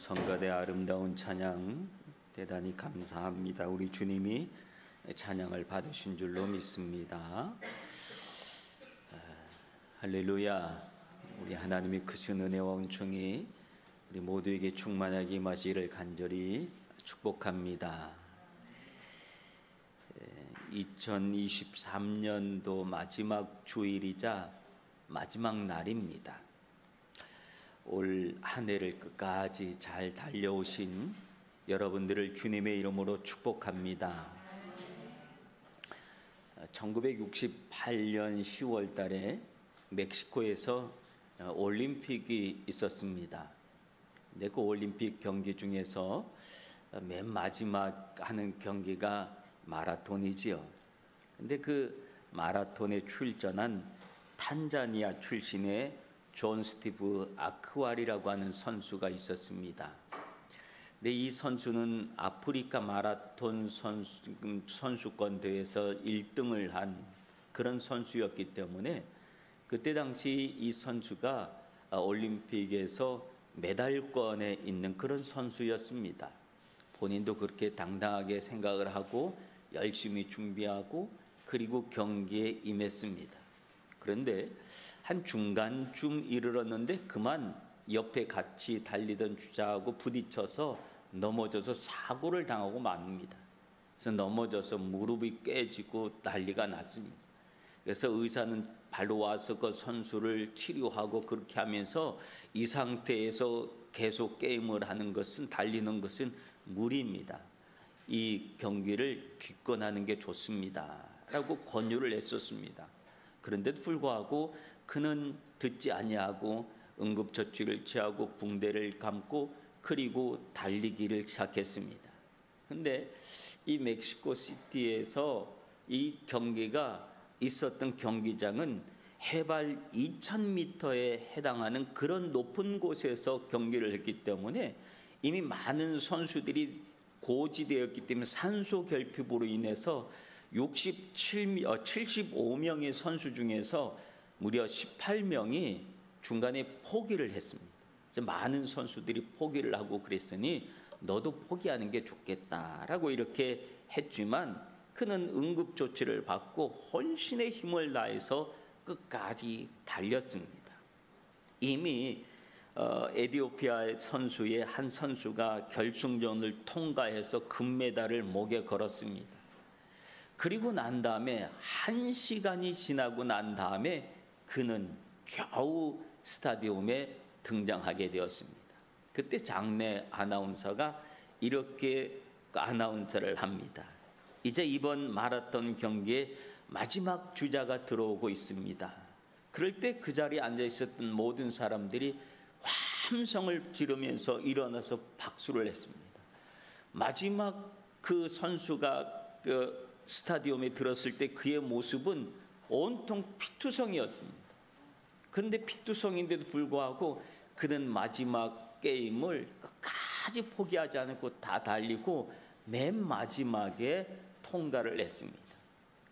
성가대 아름다운 찬양 대단히 감사합니다. 우리 주님이 찬양을 받으신 줄로 믿습니다. 할렐루야. 우리 하나님의 크신 은혜와 은총이 우리 모두에게 충만하게 임하시기를 간절히 축복합니다. 2023년도 마지막 주일이자 마지막 날입니다. 올 한 해를 끝까지 잘 달려오신 여러분들을 주님의 이름으로 축복합니다. 1968년 10월 달에 멕시코에서 올림픽이 있었습니다. 근데 그 올림픽 경기 중에서 맨 마지막 하는 경기가 마라톤이지요. 근데 그 마라톤에 출전한 탄자니아 출신의 존 스티브 아크왈이라고 하는 선수가 있었습니다. 근데 이 선수는 아프리카 마라톤 선수권 대회에서 1등을 한 그런 선수였기 때문에 그때 당시 이 선수가 올림픽에서 메달권에 있는 그런 선수였습니다. 본인도 그렇게 당당하게 생각을 하고 열심히 준비하고 그리고 경기에 임했습니다. 그런데 한 중간쯤 이르렀는데 그만 옆에 같이 달리던 주자하고 부딪혀서 넘어져서 사고를 당하고 맙니다. 그래서 넘어져서 무릎이 깨지고 난리가 났습니다. 그래서 의사는 바로 와서 그 선수를 치료하고 그렇게 하면서 이 상태에서 계속 게임을 하는 것은 달리는 것은 무리입니다. 이 경기를 기권하는 게 좋습니다 라고 권유를 했었습니다. 그런데도 불구하고 그는 듣지 아니하고 응급처치를 취하고 붕대를 감고 그리고 달리기를 시작했습니다. 근데 이 멕시코 시티에서 이 경기가 있었던 경기장은 해발 2000m에 해당하는 그런 높은 곳에서 경기를 했기 때문에 이미 많은 선수들이 고지되었기 때문에 산소 결핍으로 인해서 75명의 선수 중에서 무려 18명이 중간에 포기를 했습니다. 그래서 많은 선수들이 포기를 하고 그랬으니 너도 포기하는 게 좋겠다라고 이렇게 했지만 그는 응급조치를 받고 혼신의 힘을 다해서 끝까지 달렸습니다. 이미 에티오피아 선수의 한 선수가 결승전을 통과해서 금메달을 목에 걸었습니다. 그리고 난 다음에 1시간이 지나고 난 다음에 그는 겨우 스타디움에 등장하게 되었습니다. 그때 장내 아나운서가 이렇게 아나운서를 합니다. 이제 이번 마라톤 경기에 마지막 주자가 들어오고 있습니다. 그럴 때 그 자리에 앉아 있었던 모든 사람들이 함성을 지르면서 일어나서 박수를 했습니다. 마지막 그 선수가 그 스타디움에 들었을 때 그의 모습은 온통 피투성이었습니다. 그런데 피투성인데도 불구하고 그는 마지막 게임을 끝까지 포기하지 않고 다 달리고 맨 마지막에 통과를 했습니다.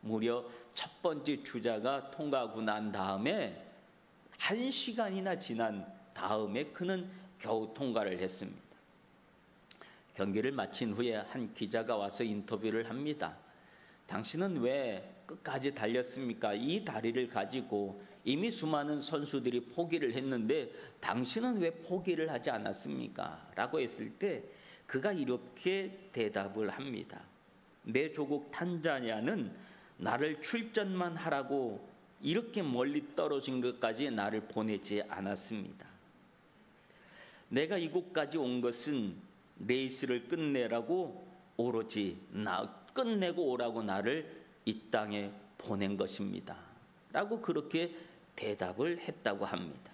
무려 첫 번째 주자가 통과하고 난 다음에 1시간이나 지난 다음에 그는 겨우 통과를 했습니다. 경기를 마친 후에 한 기자가 와서 인터뷰를 합니다. 당신은 왜 끝까지 달렸습니까? 이 다리를 가지고 이미 수많은 선수들이 포기를 했는데 당신은 왜 포기를 하지 않았습니까? 라고 했을 때 그가 이렇게 대답을 합니다. 내 조국 탄자니아는 나를 출전만 하라고 이렇게 멀리 떨어진 것까지 나를 보내지 않았습니다. 내가 이곳까지 온 것은 레이스를 끝내라고 오로지 끝내고 오라고 나를 이 땅에 보낸 것입니다 라고 그렇게 대답을 했다고 합니다.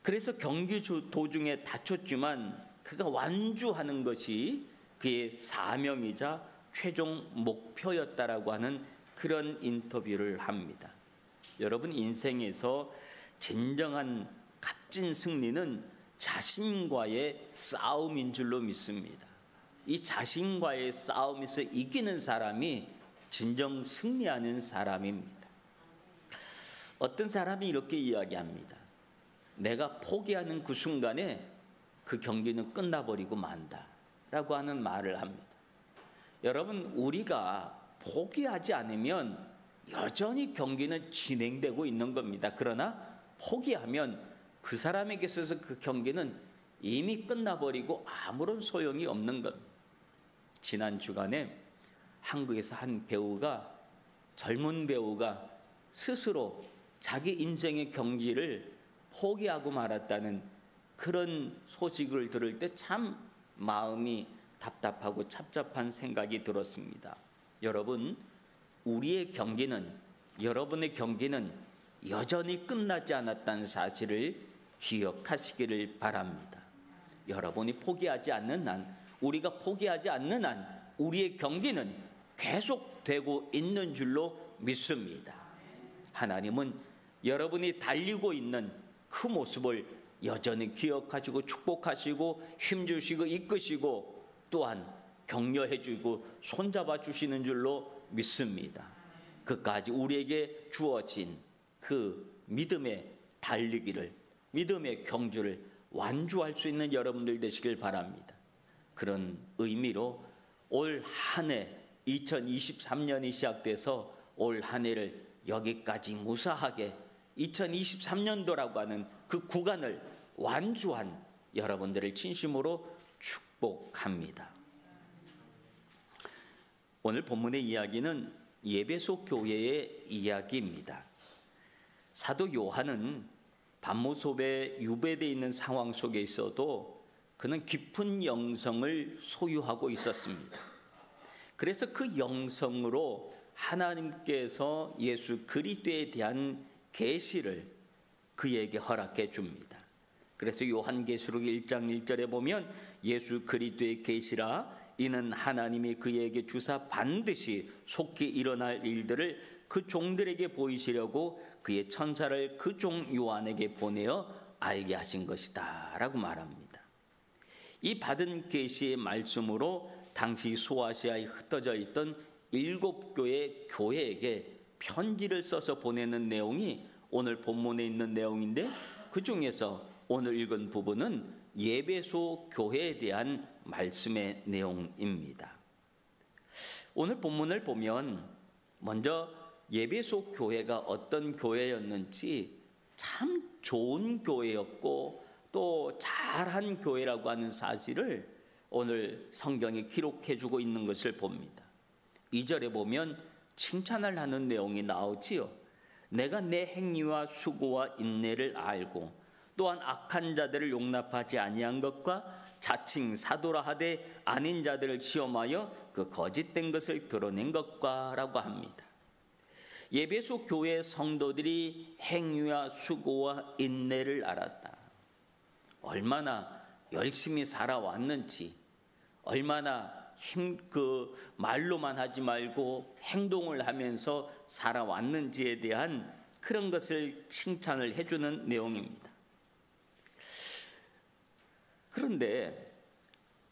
그래서 경기 도중에 다쳤지만 그가 완주하는 것이 그의 사명이자 최종 목표였다라고 하는 그런 인터뷰를 합니다. 여러분, 인생에서 진정한 값진 승리는 자신과의 싸움인 줄로 믿습니다. 이 자신과의 싸움에서 이기는 사람이 진정 승리하는 사람입니다. 어떤 사람이 이렇게 이야기합니다. 내가 포기하는 그 순간에 그 경기는 끝나버리고 만다라고 하는 말을 합니다. 여러분, 우리가 포기하지 않으면 여전히 경기는 진행되고 있는 겁니다. 그러나 포기하면 그 사람에게 있어서 그 경기는 이미 끝나버리고 아무런 소용이 없는 겁니다. 지난 주간에 한국에서 한 배우가, 젊은 배우가 스스로 자기 인생의 경지를 포기하고 말았다는 그런 소식을 들을 때 참 마음이 답답하고 찹찹한 생각이 들었습니다. 여러분, 우리의 경기는, 여러분의 경기는 여전히 끝나지 않았다는 사실을 기억하시기를 바랍니다. 여러분이 포기하지 않는 한, 우리가 포기하지 않는 한 우리의 경기는 계속되고 있는 줄로 믿습니다. 하나님은 여러분이 달리고 있는 그 모습을 여전히 기억하시고 축복하시고 힘주시고 이끄시고 또한 격려해 주고 손잡아 주시는 줄로 믿습니다. 그까지 우리에게 주어진 그 믿음의 달리기를, 믿음의 경주를 완주할 수 있는 여러분들 되시길 바랍니다. 그런 의미로 올 한 해 2023년이 시작돼서 올 한 해를 여기까지 무사하게 2023년도라고 하는 그 구간을 완주한 여러분들을 진심으로 축복합니다. 오늘 본문의 이야기는 에베소 교회의 이야기입니다. 사도 요한은 반모sob에 유배되어 있는 상황 속에 있어도 그는 깊은 영성을 소유하고 있었습니다. 그래서 그 영성으로 하나님께서 예수 그리스도에 대한 계시를 그에게 허락해 줍니다. 그래서 요한계시록 1장 1절에 보면 예수 그리스도의 계시라 이는 하나님이 그에게 주사 반드시 속히 일어날 일들을 그 종들에게 보이시려고 그의 천사를 그 종 요한에게 보내어 알게 하신 것이다 라고 말합니다. 이 받은 계시의 말씀으로 당시 소아시아에 흩어져 있던 7교회 교회에게 편지를 써서 보내는 내용이 오늘 본문에 있는 내용인데, 그 중에서 오늘 읽은 부분은 에베소 교회에 대한 말씀의 내용입니다. 오늘 본문을 보면 먼저 에베소 교회가 어떤 교회였는지, 참 좋은 교회였고 또 잘한 교회라고 하는 사실을 오늘 성경에 기록해주고 있는 것을 봅니다. 2절에 보면 칭찬을 하는 내용이 나오지요. 내가 내 행위와 수고와 인내를 알고 또한 악한 자들을 용납하지 아니한 것과 자칭 사도라 하되 아닌 자들을 시험하여 그 거짓된 것을 드러낸 것과 라고 합니다. 에베소 교회 성도들이 행위와 수고와 인내를 알았다. 얼마나 열심히 살아왔는지, 얼마나 말로만 하지 말고 행동을 하면서 살아왔는지에 대한 그런 것을 칭찬을 해주는 내용입니다. 그런데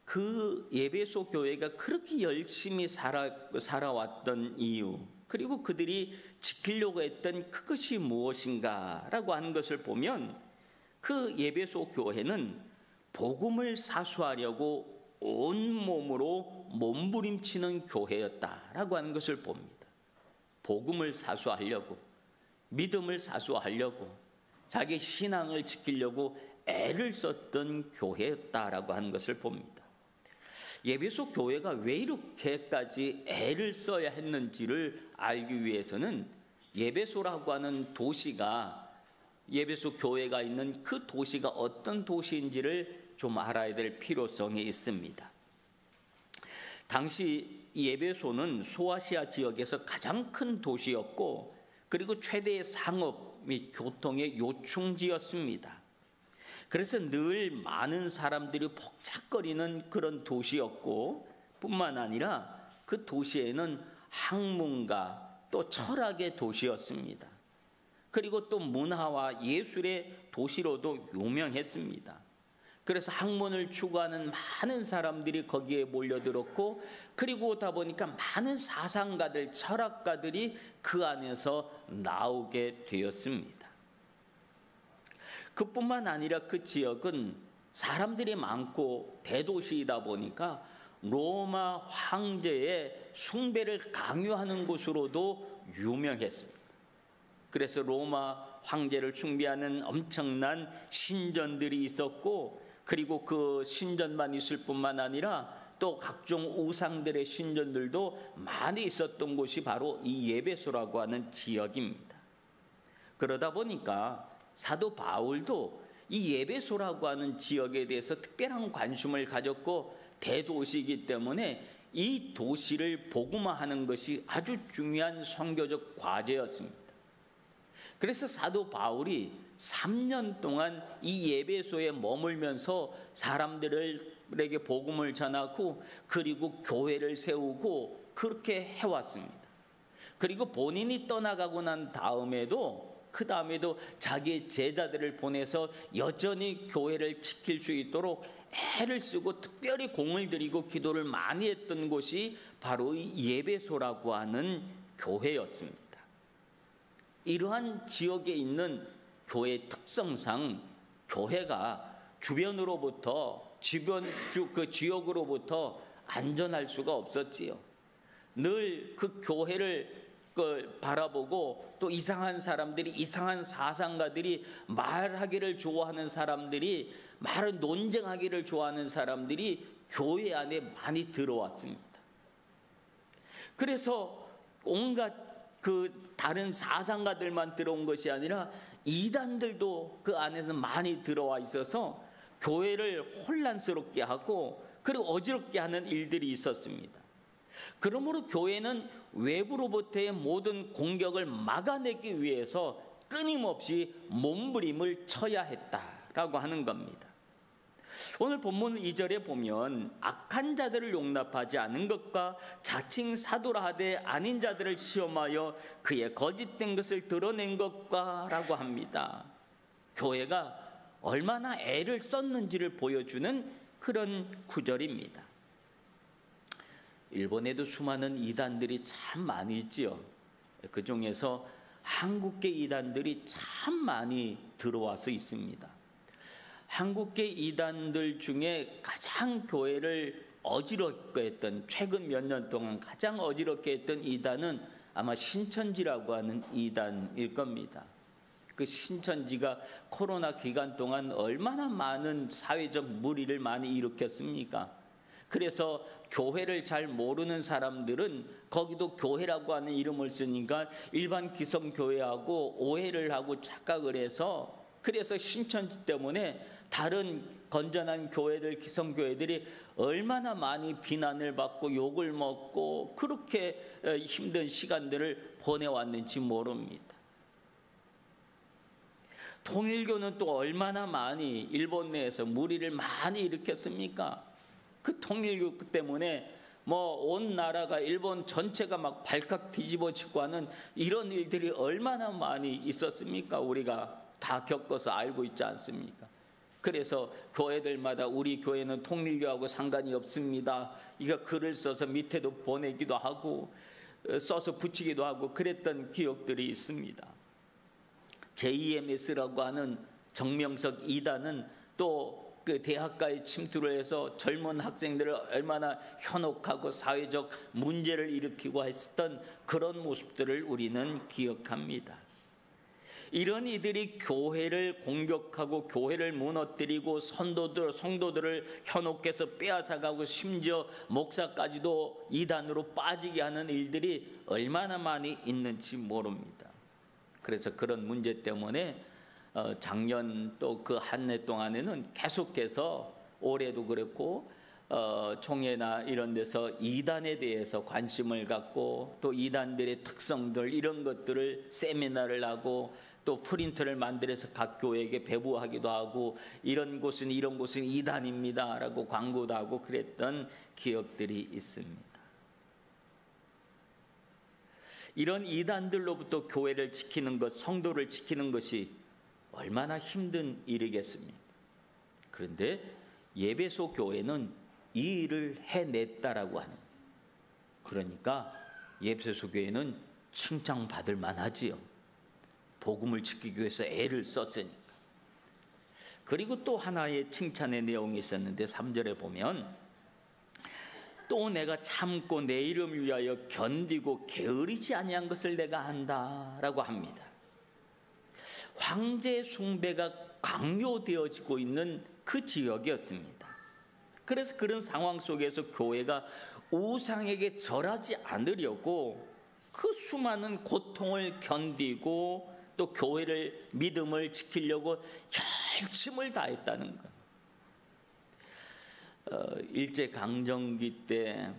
그 에베소 교회가 그렇게 열심히 살아왔던 이유, 그리고 그들이 지키려고 했던 그것이 무엇인가라고 하는 것을 보면, 그 에베소 교회는 복음을 사수하려고 온몸으로 몸부림치는 교회였다라고 하는 것을 봅니다. 복음을 사수하려고, 믿음을 사수하려고, 자기 신앙을 지키려고 애를 썼던 교회였다라고 하는 것을 봅니다. 에베소 교회가 왜 이렇게까지 애를 써야 했는지를 알기 위해서는 에베소라고 하는 도시가, 에베소 교회가 있는 그 도시가 어떤 도시인지를 좀 알아야 될 필요성이 있습니다. 당시 에베소는 소아시아 지역에서 가장 큰 도시였고, 그리고 최대의 상업 및 교통의 요충지였습니다. 그래서 늘 많은 사람들이 복잡거리는 그런 도시였고, 뿐만 아니라 그 도시에는 학문과 또 철학의 도시였습니다. 그리고 또 문화와 예술의 도시로도 유명했습니다. 그래서 학문을 추구하는 많은 사람들이 거기에 몰려들었고, 그리고 오다 보니까 많은 사상가들, 철학가들이 그 안에서 나오게 되었습니다. 그뿐만 아니라 그 지역은 사람들이 많고 대도시이다 보니까 로마 황제의 숭배를 강요하는 곳으로도 유명했습니다. 그래서 로마 황제를 숭배하는 엄청난 신전들이 있었고, 그리고 그 신전만 있을 뿐만 아니라 또 각종 우상들의 신전들도 많이 있었던 곳이 바로 이 예배소라고 하는 지역입니다. 그러다 보니까 사도 바울도 이 예배소라고 하는 지역에 대해서 특별한 관심을 가졌고, 대도시이기 때문에 이 도시를 복음화하는 것이 아주 중요한 선교적 과제였습니다. 그래서 사도 바울이 3년 동안 이 예배소에 머물면서 사람들에게 복음을 전하고, 그리고 교회를 세우고 그렇게 해왔습니다. 그리고 본인이 떠나가고 난 다음에도 자기의 제자들을 보내서 여전히 교회를 지킬 수 있도록 애를 쓰고 특별히 공을 들이고 기도를 많이 했던 곳이 바로 이 예배소라고 하는 교회였습니다. 이러한 지역에 있는 교회의 특성상 교회가 주변으로부터 그 지역으로부터 안전할 수가 없었지요. 늘 그 교회를 바라보고, 또 이상한 사람들이, 이상한 사상가들이, 말하기를 좋아하는 사람들이, 말을 논쟁하기를 좋아하는 사람들이 교회 안에 많이 들어왔습니다. 그래서 온갖 그 다른 사상가들만 들어온 것이 아니라 이단들도 그 안에는 많이 들어와 있어서 교회를 혼란스럽게 하고, 그리고 어지럽게 하는 일들이 있었습니다. 그러므로 교회는 외부로부터의 모든 공격을 막아내기 위해서 끊임없이 몸부림을 쳐야 했다라고 하는 겁니다. 오늘 본문 2절에 보면 악한 자들을 용납하지 않은 것과 자칭 사도라 하되 아닌 자들을 시험하여 그의 거짓된 것을 드러낸 것과 라고 합니다. 교회가 얼마나 애를 썼는지를 보여주는 그런 구절입니다. 일본에도 수많은 이단들이 참 많이 있지요. 그 중에서 한국계 이단들이 참 많이 들어와서 있습니다. 한국계 이단들 중에 가장 교회를 어지럽게 했던, 최근 몇 년 동안 가장 어지럽게 했던 이단은 아마 신천지라고 하는 이단일 겁니다. 그 신천지가 코로나 기간 동안 얼마나 많은 사회적 물의를 많이 일으켰습니까? 그래서 교회를 잘 모르는 사람들은 거기도 교회라고 하는 이름을 쓰니까 일반 기성교회하고 오해를 하고 착각을 해서, 그래서 신천지 때문에 다른 건전한 교회들, 기성교회들이 얼마나 많이 비난을 받고 욕을 먹고 그렇게 힘든 시간들을 보내왔는지 모릅니다. 통일교는 또 얼마나 많이 일본 내에서 물의를 많이 일으켰습니까? 그 통일교 때문에 온 나라가, 일본 전체가 막 발칵 뒤집어지고 하는 이런 일들이 얼마나 많이 있었습니까? 우리가 다 겪어서 알고 있지 않습니까? 그래서 교회들마다 우리 교회는 통일교하고 상관이 없습니다, 이거 글을 써서 밑에도 보내기도 하고 써서 붙이기도 하고 그랬던 기억들이 있습니다. JMS라고 하는 정명석 이단은 또 그 대학가에 침투를 해서 젊은 학생들을 얼마나 현혹하고 사회적 문제를 일으키고 했었던 그런 모습들을 우리는 기억합니다. 이런 이들이 교회를 공격하고 교회를 무너뜨리고 성도들을 현혹해서 빼앗아가고 심지어 목사까지도 이단으로 빠지게 하는 일들이 얼마나 많이 있는지 모릅니다. 그래서 그런 문제 때문에 작년 또 그 한 해 동안에는 계속해서, 올해도 그랬고 총회나 이런 데서 이단에 대해서 관심을 갖고, 또 이단들의 특성들 이런 것들을 세미나를 하고, 또 프린트를 만들어서 각 교회에게 배부하기도 하고, 이런 곳은 이단입니다 라고 광고도 하고 그랬던 기억들이 있습니다. 이런 이단들로부터 교회를 지키는 것, 성도를 지키는 것이 얼마나 힘든 일이겠습니까? 그런데 예배소 교회는 이 일을 해냈다라고 하는 거예요. 그러니까 예배소 교회는 칭찬받을 만하지요. 복음을 지키기 위해서 애를 썼으니까. 그리고 또 하나의 칭찬의 내용이 있었는데 3절에 보면 또 내가 참고 내 이름 위하여 견디고 게으르지 아니한 것을 내가 안다라고 합니다. 황제 숭배가 강요되어지고 있는 그 지역이었습니다. 그래서 그런 상황 속에서 교회가 우상에게 절하지 않으려고 그 수많은 고통을 견디고 또 교회를 믿음을 지키려고 열심을 다했다는 것. 일제 강점기 때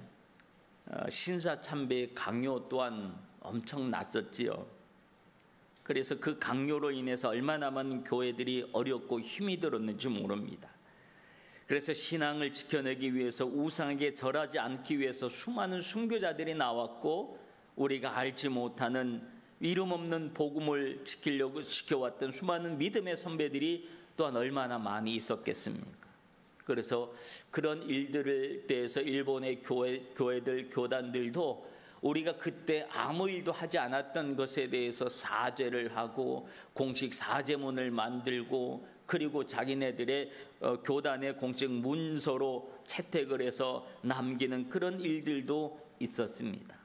신사참배의 강요 또한 엄청 났었지요. 그래서 그 강요로 인해서 얼마나 많은 교회들이 어렵고 힘이 들었는지 모릅니다. 그래서 신앙을 지켜내기 위해서 우상에게 절하지 않기 위해서 수많은 순교자들이 나왔고, 우리가 알지 못하는 이름 없는 복음을 지키려고 지켜왔던 수많은 믿음의 선배들이 또한 얼마나 많이 있었겠습니까? 그래서 그런 일들에 대해서 일본의 교회들, 교단들도 우리가 그때 아무 일도 하지 않았던 것에 대해서 사죄를 하고 공식 사죄문을 만들고, 그리고 자기네들의 교단의 공식 문서로 채택을 해서 남기는 그런 일들도 있었습니다.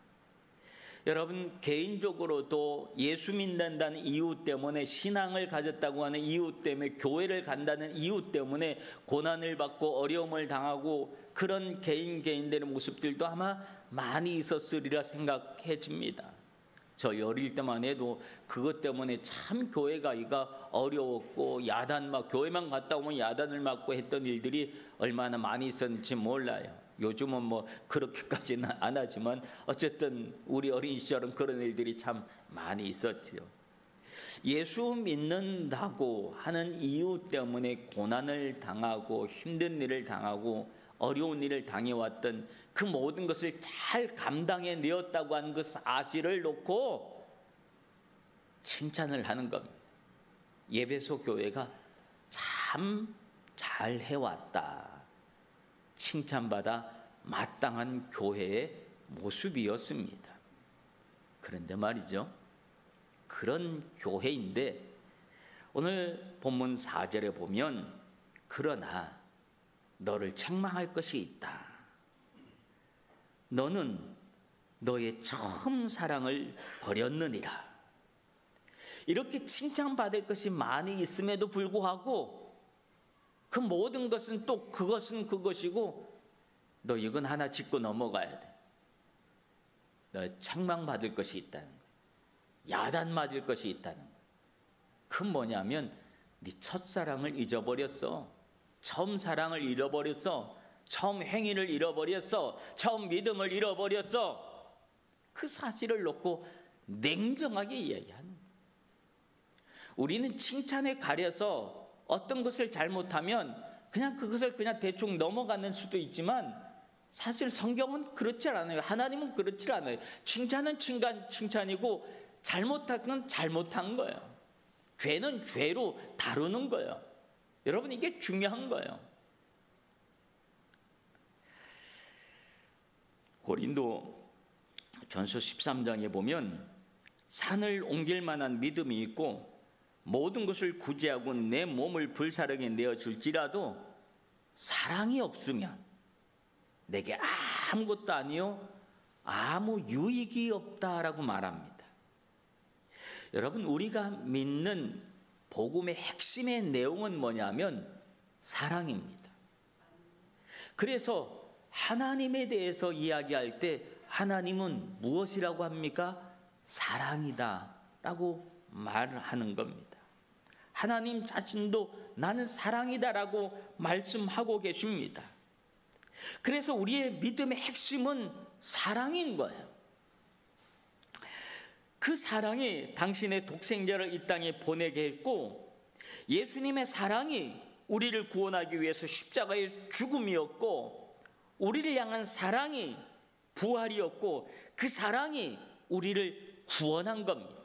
여러분, 개인적으로도 예수 믿는다는 이유 때문에, 신앙을 가졌다고 하는 이유 때문에, 교회를 간다는 이유 때문에 고난을 받고 어려움을 당하고 그런 개인들의 모습들도 아마 많이 있었으리라 생각해집니다. 저 어릴 때만 해도 그것 때문에 참 교회가 어려웠고, 교회만 갔다 오면 야단을 맞고 했던 일들이 얼마나 많이 있었는지 몰라요. 요즘은 뭐 그렇게까지는 안 하지만 어쨌든 우리 어린 시절은 그런 일들이 참 많이 있었지요. 예수 믿는다고 하는 이유 때문에 고난을 당하고 힘든 일을 당하고 어려운 일을 당해왔던 그 모든 것을 잘 감당해내었다고 하는 그 사실을 놓고 칭찬을 하는 겁니다. 에베소 교회가 참 잘 해왔다, 칭찬받아 마땅한 교회의 모습이었습니다. 그런데 말이죠, 그런 교회인데 오늘 본문 4절에 보면 그러나 너를 책망할 것이 있다. 너는 너의 처음 사랑을 버렸느니라. 이렇게 칭찬받을 것이 많이 있음에도 불구하고 그 모든 것은 또 그것은 그것이고 너 이건 하나 짚고 넘어가야 돼. 너 책망받을 것이 있다는 거야. 야단 맞을 것이 있다는 거야. 그 뭐냐면 네 첫사랑을 잊어버렸어. 처음 사랑을 잃어버렸어. 처음 행위를 잃어버렸어. 처음 믿음을 잃어버렸어. 그 사실을 놓고 냉정하게 이야기하는 거야. 우리는 칭찬에 가려서 어떤 것을 잘못하면 그냥 그것을 그냥 대충 넘어가는 수도 있지만 사실 성경은 그렇지 않아요. 하나님은 그렇지 않아요. 칭찬은 칭찬이고 잘못한 건 잘못한 거예요. 죄는 죄로 다루는 거예요. 여러분, 이게 중요한 거예요. 고린도 전서 13장에 보면 산을 옮길 만한 믿음이 있고 모든 것을 구제하고 내 몸을 불사르게 내어줄지라도 사랑이 없으면 내게 아무것도 아니요 아무 유익이 없다라고 말합니다. 여러분, 우리가 믿는 복음의 핵심의 내용은 뭐냐면 사랑입니다. 그래서 하나님에 대해서 이야기할 때 하나님은 무엇이라고 합니까? 사랑이다 라고 말하는 겁니다. 하나님 자신도 나는 사랑이다라고 말씀하고 계십니다. 그래서 우리의 믿음의 핵심은 사랑인 거예요. 그 사랑이 당신의 독생자를 이 땅에 보내게 했고, 예수님의 사랑이 우리를 구원하기 위해서 십자가의 죽음이었고, 우리를 향한 사랑이 부활이었고, 그 사랑이 우리를 구원한 겁니다.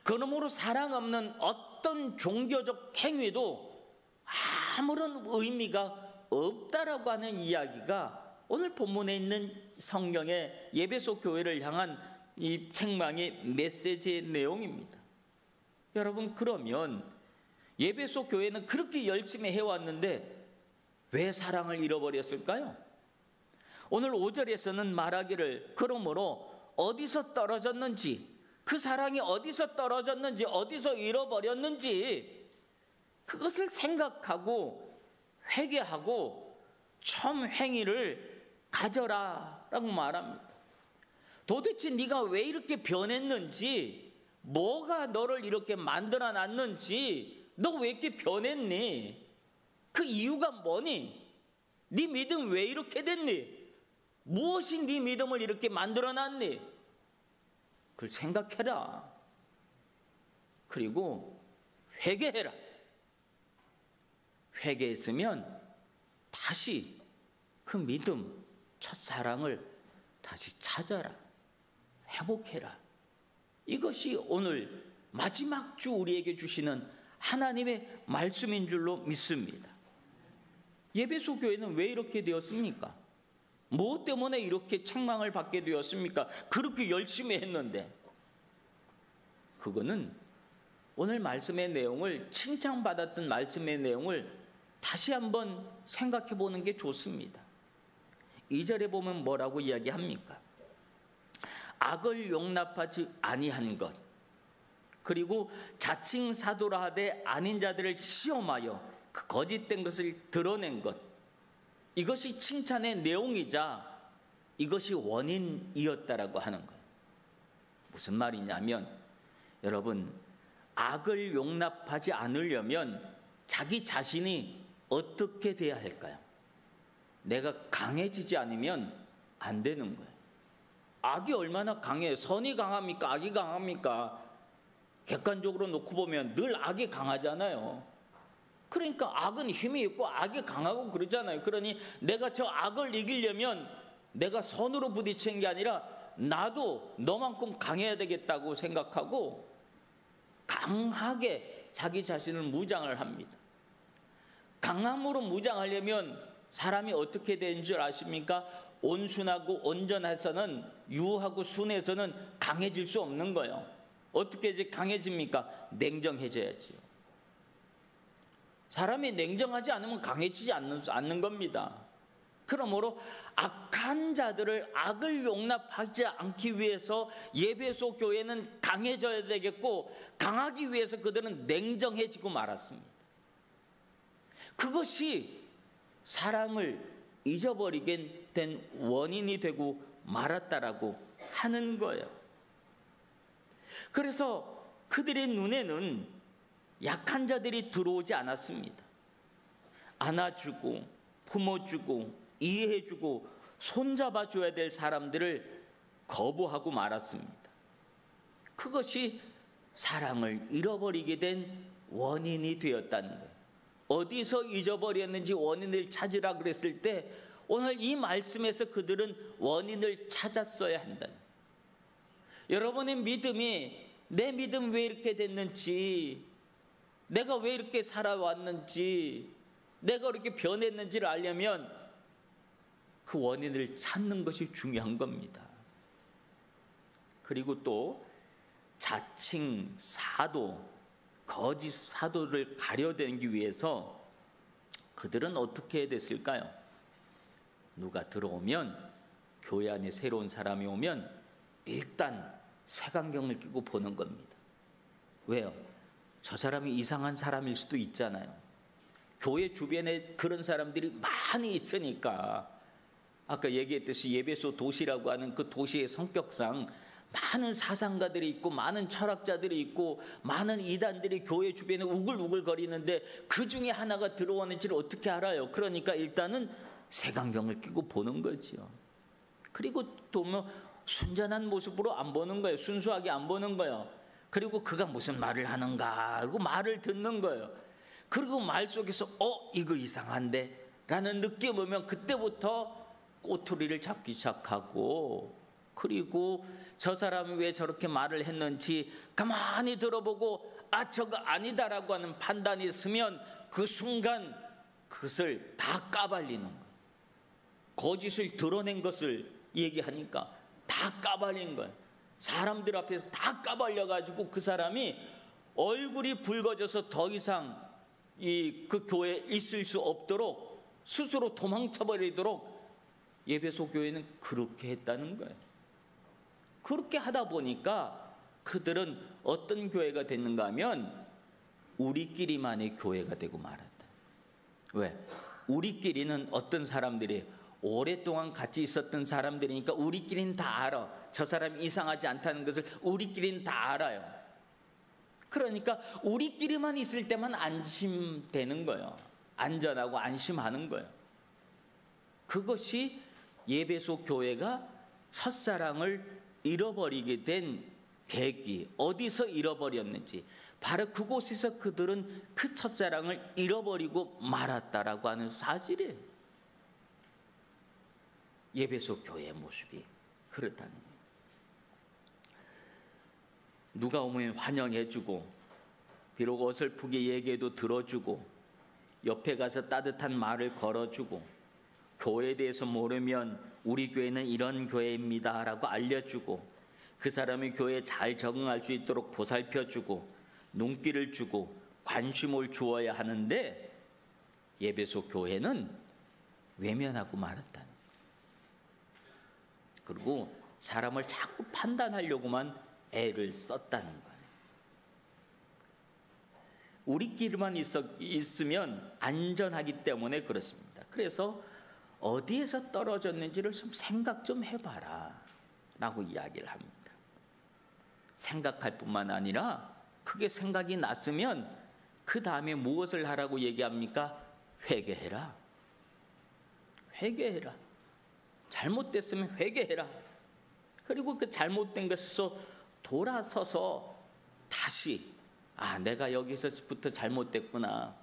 그러므로 사랑 없는 어떤 종교적 행위도 아무런 의미가 없다라고 하는 이야기가 오늘 본문에 있는 성경의 에베소 교회를 향한 이 책망의 메시지의 내용입니다. 여러분, 그러면 예배소 교회는 그렇게 열심히 해왔는데 왜 사랑을 잃어버렸을까요? 오늘 5절에서는 말하기를 그러므로 어디서 떨어졌는지, 그 사랑이 어디서 떨어졌는지, 어디서 잃어버렸는지 그것을 생각하고 회개하고 참 행위를 가져라 라고 말합니다. 도대체 네가 왜 이렇게 변했는지, 뭐가 너를 이렇게 만들어 놨는지, 너 왜 이렇게 변했니? 그 이유가 뭐니? 네 믿음 왜 이렇게 됐니? 무엇이 네 믿음을 이렇게 만들어 놨니? 그걸 생각해라. 그리고 회개해라. 회개했으면 다시 그 믿음, 첫사랑을 다시 찾아라. 회복해라. 이것이 오늘 마지막 주 우리에게 주시는 하나님의 말씀인 줄로 믿습니다. 예배소 교회는 왜 이렇게 되었습니까? 무엇 때문에 이렇게 책망을 받게 되었습니까? 그렇게 열심히 했는데. 그거는 오늘 말씀의 내용을, 칭찬받았던 말씀의 내용을 다시 한번 생각해 보는 게 좋습니다. 2절에 보면 뭐라고 이야기합니까? 악을 용납하지 아니한 것, 그리고 자칭 사도라 하되 아닌 자들을 시험하여 그 거짓된 것을 드러낸 것, 이것이 칭찬의 내용이자 이것이 원인이었다라고 하는 거예요. 무슨 말이냐면, 여러분, 악을 용납하지 않으려면 자기 자신이 어떻게 돼야 할까요? 내가 강해지지 않으면 안 되는 거예요. 악이 얼마나 강해요? 선이 강합니까? 악이 강합니까? 객관적으로 놓고 보면 늘 악이 강하잖아요. 그러니까 악은 힘이 있고 악이 강하고 그러잖아요. 그러니 내가 저 악을 이기려면 내가 선으로 부딪히는 게 아니라 나도 너만큼 강해야 되겠다고 생각하고 강하게 자기 자신을 무장을 합니다. 강함으로 무장하려면 사람이 어떻게 되는 줄 아십니까? 온순하고 온전해서는, 유하고 순해서는 강해질 수 없는 거예요. 어떻게 강해집니까? 냉정해져야지요. 사람이 냉정하지 않으면 강해지지 않는 겁니다. 그러므로 악한 자들을, 악을 용납하지 않기 위해서 예배소 교회는 강해져야 되겠고, 강하기 위해서 그들은 냉정해지고 말았습니다. 그것이 사랑을 잊어버리게 된 원인이 되고 말았다라고 하는 거예요. 그래서 그들의 눈에는 약한 자들이 들어오지 않았습니다. 안아주고 품어주고 이해해주고 손잡아줘야 될 사람들을 거부하고 말았습니다. 그것이 사랑을 잃어버리게 된 원인이 되었다는 거예요. 어디서 잊어버렸는지 원인을 찾으라 그랬을 때 오늘 이 말씀에서 그들은 원인을 찾았어야 한다는 거예요. 여러분의 믿음이, 내 믿음 왜 이렇게 됐는지, 내가 왜 이렇게 살아왔는지, 내가 이렇게 변했는지를 알려면 그 원인을 찾는 것이 중요한 겁니다. 그리고 또 자칭 사도, 거짓 사도를 가려대기 위해서 그들은 어떻게 해야 됐을까요? 누가 들어오면, 교회 안에 새로운 사람이 오면 일단 색안경을 끼고 보는 겁니다. 왜요? 저 사람이 이상한 사람일 수도 있잖아요. 교회 주변에 그런 사람들이 많이 있으니까. 아까 얘기했듯이 예배소 도시라고 하는 그 도시의 성격상 많은 사상가들이 있고 많은 철학자들이 있고 많은 이단들이 교회 주변에 우글우글 거리는데 그 중에 하나가 들어오는지를 어떻게 알아요? 그러니까 일단은 색안경을 끼고 보는 거죠. 그리고 또 뭐 순전한 모습으로 안 보는 거예요. 순수하게 안 보는 거예요. 그리고 그가 무슨 말을 하는가, 그리고 말을 듣는 거예요. 그리고 말 속에서 이거 이상한데 라는 느낌 오면 그때부터 꼬투리를 잡기 시작하고, 그리고 저 사람이 왜 저렇게 말을 했는지 가만히 들어보고 저거 아니다라고 하는 판단이 있으면 그 순간 그것을 다 까발리는 거예요. 거짓을 드러낸 것을 얘기하니까 다 까발린 거예요. 사람들 앞에서 다 까발려가지고 그 사람이 얼굴이 붉어져서 더 이상 그 교회에 있을 수 없도록 스스로 도망쳐 버리도록 에베소 교회는 그렇게 했다는 거예요. 그렇게 하다 보니까 그들은 어떤 교회가 됐는가 하면 우리끼리만의 교회가 되고 말았다. 왜? 우리끼리는 어떤 사람들이 오랫동안 같이 있었던 사람들이니까 우리끼리는 다 알아. 저 사람이 이상하지 않다는 것을 우리끼리는 다 알아요. 그러니까 우리끼리만 있을 때만 안심되는 거예요. 안전하고 안심하는 거예요. 그것이 에베소 교회가 첫사랑을 잃어버리게 된 계기, 어디서 잃어버렸는지, 바로 그곳에서 그들은 그 첫사랑을 잃어버리고 말았다라고 하는 사실이에요. 에베소 교회의 모습이 그렇다는 거예요. 누가 오면 환영해주고, 비록 어설프게 얘기해도 들어주고, 옆에 가서 따뜻한 말을 걸어주고, 교회에 대해서 모르면 우리 교회는 이런 교회입니다 라고 알려주고, 그 사람이 교회에 잘 적응할 수 있도록 보살펴주고 눈길을 주고 관심을 주어야 하는데, 에베소 교회는 외면하고 말았다는 거예요. 그리고 사람을 자꾸 판단하려고만 애를 썼다는 거예요. 우리끼리만 있으면 안전하기 때문에 그렇습니다. 그래서 어디에서 떨어졌는지를 좀 생각 좀 해봐라 라고 이야기를 합니다. 생각할 뿐만 아니라 그게 생각이 났으면 그 다음에 무엇을 하라고 얘기합니까? 회개해라. 회개해라. 잘못됐으면 회개해라. 그리고 그 잘못된 것에서 돌아서서 다시 내가 여기서부터 잘못됐구나.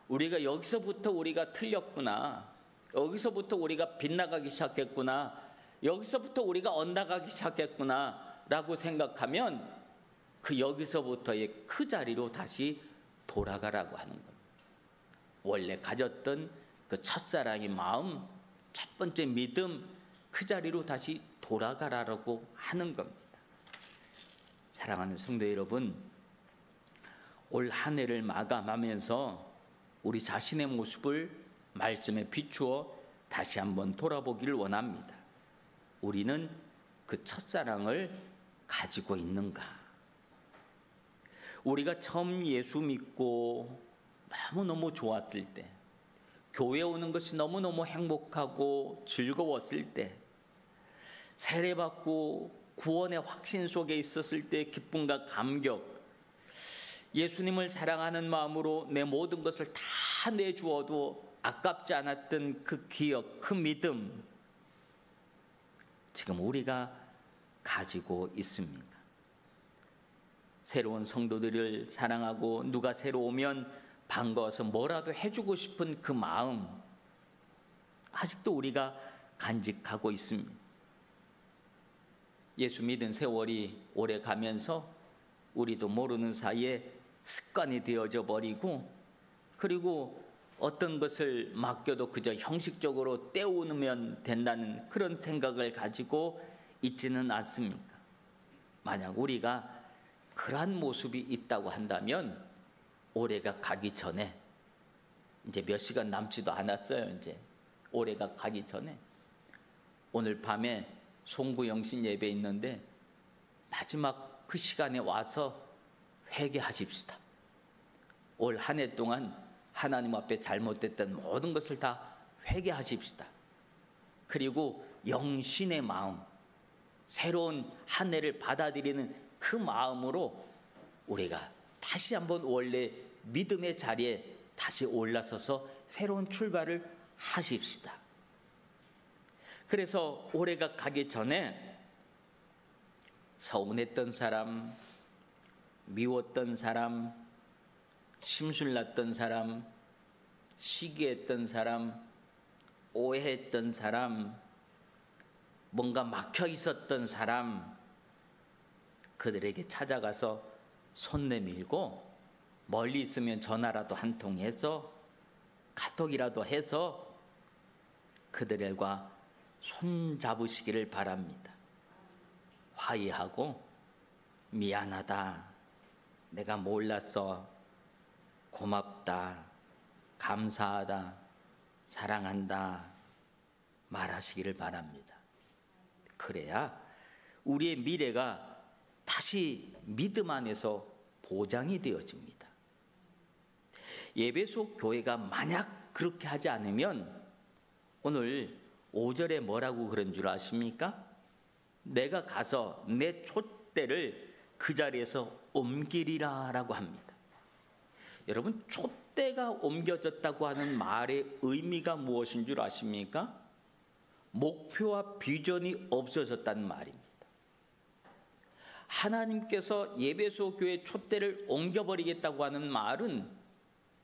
우리가 여기서부터 우리가 틀렸구나. 여기서부터 우리가 빗나가기 시작했구나. 여기서부터 우리가 엇나가기 시작했구나 라고 생각하면 그 여기서부터의 그 자리로 다시 돌아가라고 하는 겁니다. 원래 가졌던 그 첫사랑의 마음, 첫 번째 믿음, 그 자리로 다시 돌아가라고 하는 겁니다. 사랑하는 성도 여러분, 올 한 해를 마감하면서 우리 자신의 모습을 말씀에 비추어 다시 한번 돌아보기를 원합니다. 우리는 그 첫사랑을 가지고 있는가? 우리가 처음 예수 믿고 너무너무 좋았을 때, 교회 오는 것이 너무너무 행복하고 즐거웠을 때, 세례받고 구원의 확신 속에 있었을 때 기쁨과 감격, 예수님을 사랑하는 마음으로 내 모든 것을 다 내주어도 아깝지 않았던 그 기억, 그 믿음, 지금 우리가 가지고 있습니까? 새로운 성도들을 사랑하고 누가 새로 오면 반가워서 뭐라도 해주고 싶은 그 마음, 아직도 우리가 간직하고 있습니다. 예수 믿은 세월이 오래 가면서 우리도 모르는 사이에 습관이 되어져 버리고, 그리고 어떤 것을 맡겨도 그저 형식적으로 때우면 된다는 그런 생각을 가지고 있지는 않습니까? 만약 우리가 그러한 모습이 있다고 한다면 올해가 가기 전에, 이제 몇 시간 남지도 않았어요. 이제 올해가 가기 전에 오늘 밤에 송구영신 예배 있는데 마지막 그 시간에 와서 회개하십시다. 올 한 해 동안 하나님 앞에 잘못됐던 모든 것을 다 회개하십시다. 그리고 영신의 마음, 새로운 한 해를 받아들이는 그 마음으로 우리가 다시 한번 원래 믿음의 자리에 다시 올라서서 새로운 출발을 하십시다. 그래서 올해가 가기 전에 서운했던 사람, 미웠던 사람, 심술났던 사람, 시기했던 사람, 오해했던 사람, 뭔가 막혀 있었던 사람, 그들에게 찾아가서 손 내밀고 멀리 있으면 전화라도 한 통 해서 카톡이라도 해서 그들과 손 잡으시기를 바랍니다. 화해하고 미안하다, 내가 몰랐어, 고맙다, 감사하다, 사랑한다 말하시기를 바랍니다. 그래야 우리의 미래가 다시 믿음 안에서 보장이 되어집니다. 예배소 교회가 만약 그렇게 하지 않으면 오늘 5절에 뭐라고 그런 줄 아십니까? 내가 가서 내 촛대를 그 자리에서 옮기리라 라고 합니다. 여러분, 촛대가 옮겨졌다고 하는 말의 의미가 무엇인 줄 아십니까? 목표와 비전이 없어졌다는 말입니다. 하나님께서 예배소 교회 촛대를 옮겨버리겠다고 하는 말은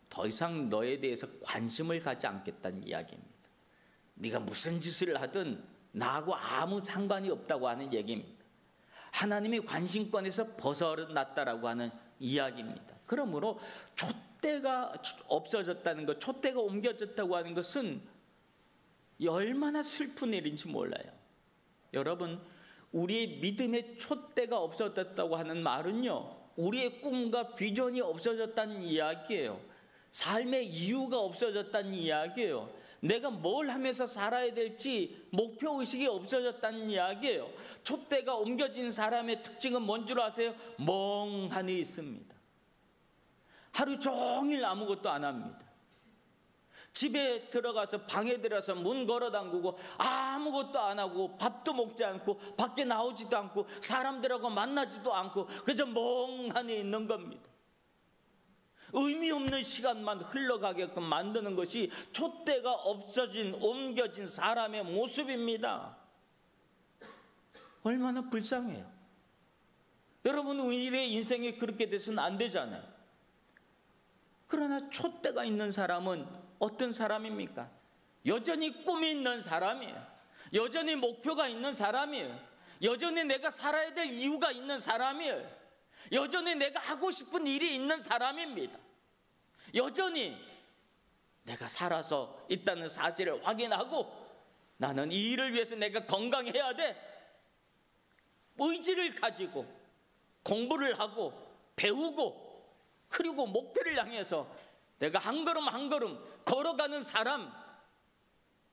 더 이상 너에 대해서 관심을 갖지 않겠다는 이야기입니다. 네가 무슨 짓을 하든 나하고 아무 상관이 없다고 하는 얘기입니다. 하나님의 관심권에서 벗어났다라고 하는 이야기입니다. 그러므로 촛대가 없어졌다는 것, 촛대가 옮겨졌다고 하는 것은 얼마나 슬픈 일인지 몰라요. 여러분, 우리의 믿음의 촛대가 없어졌다고 하는 말은요, 우리의 꿈과 비전이 없어졌다는 이야기예요. 삶의 이유가 없어졌다는 이야기예요. 내가 뭘 하면서 살아야 될지 목표의식이 없어졌다는 이야기예요. 촛대가 옮겨진 사람의 특징은 뭔 줄 아세요? 멍하니 있습니다. 하루 종일 아무것도 안 합니다. 집에 들어가서 방에 들어가서 문 걸어 잠그고 아무것도 안 하고 밥도 먹지 않고 밖에 나오지도 않고 사람들하고 만나지도 않고 그저 멍하니 있는 겁니다. 의미 없는 시간만 흘러가게끔 만드는 것이 촛대가 없어진, 옮겨진 사람의 모습입니다. 얼마나 불쌍해요. 여러분, 우리의 인생이 그렇게 돼서는 안 되잖아요. 그러나 촛대가 있는 사람은 어떤 사람입니까? 여전히 꿈이 있는 사람이에요. 여전히 목표가 있는 사람이에요. 여전히 내가 살아야 될 이유가 있는 사람이에요. 여전히 내가 하고 싶은 일이 있는 사람입니다. 여전히 내가 살아서 있다는 사실을 확인하고 나는 이 일을 위해서 내가 건강해야 돼. 의지를 가지고 공부를 하고 배우고 그리고 목표를 향해서 내가 한 걸음 한 걸음 걸어가는 사람,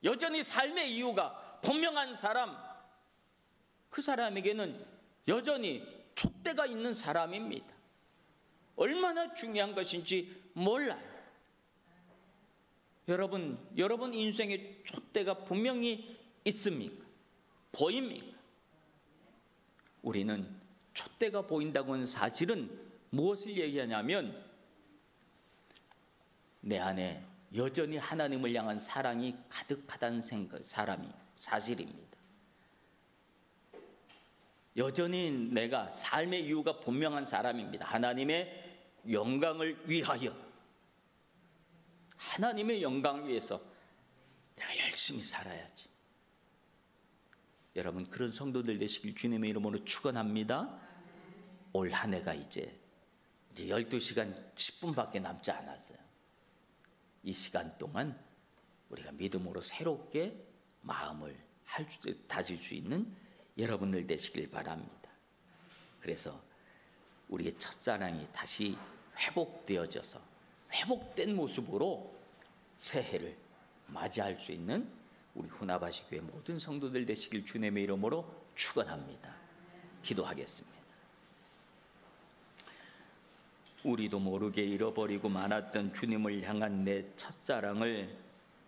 여전히 삶의 이유가 분명한 사람, 그 사람에게는 여전히 촛대가 있는 사람입니다. 얼마나 중요한 것인지 몰라요. 여러분 인생에 촛대가 분명히 있습니까? 보입니까? 우리는 촛대가 보인다고 하는 사실은 무엇을 얘기하냐면 내 안에 여전히 하나님을 향한 사랑이 가득하다는 사실입니다. 여전히 내가 삶의 이유가 분명한 사람입니다. 하나님의 영광을 위하여, 하나님의 영광을 위해서 내가 열심히 살아야지. 여러분, 그런 성도들 되시길 주님의 이름으로 축원합니다. 올 한 해가 이제 12시간 10분밖에 남지 않았어요. 이 시간 동안 우리가 믿음으로 새롭게 마음을 다질 수 있는 여러분들 되시길 바랍니다. 그래서 우리의 첫사랑이 다시 회복되어져서 회복된 모습으로 새해를 맞이할 수 있는 우리 후나바시 교회 모든 성도들 되시길 주님의 이름으로 축원합니다. 기도하겠습니다. 우리도 모르게 잃어버리고 말았던 주님을 향한 내 첫사랑을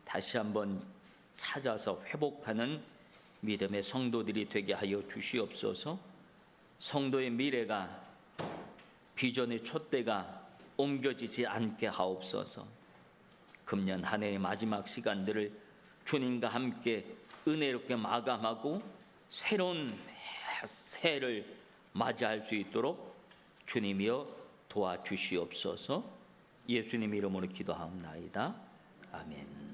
다시 한번 찾아서 회복하는 믿음의 성도들이 되게 하여 주시옵소서. 성도의 미래가, 비전의 촛대가 옮겨지지 않게 하옵소서. 금년 한 해의 마지막 시간들을 주님과 함께 은혜롭게 마감하고 새로운 새해를 맞이할 수 있도록 주님이여 도와주시옵소서. 예수님 이름으로 기도하옵나이다. 아멘.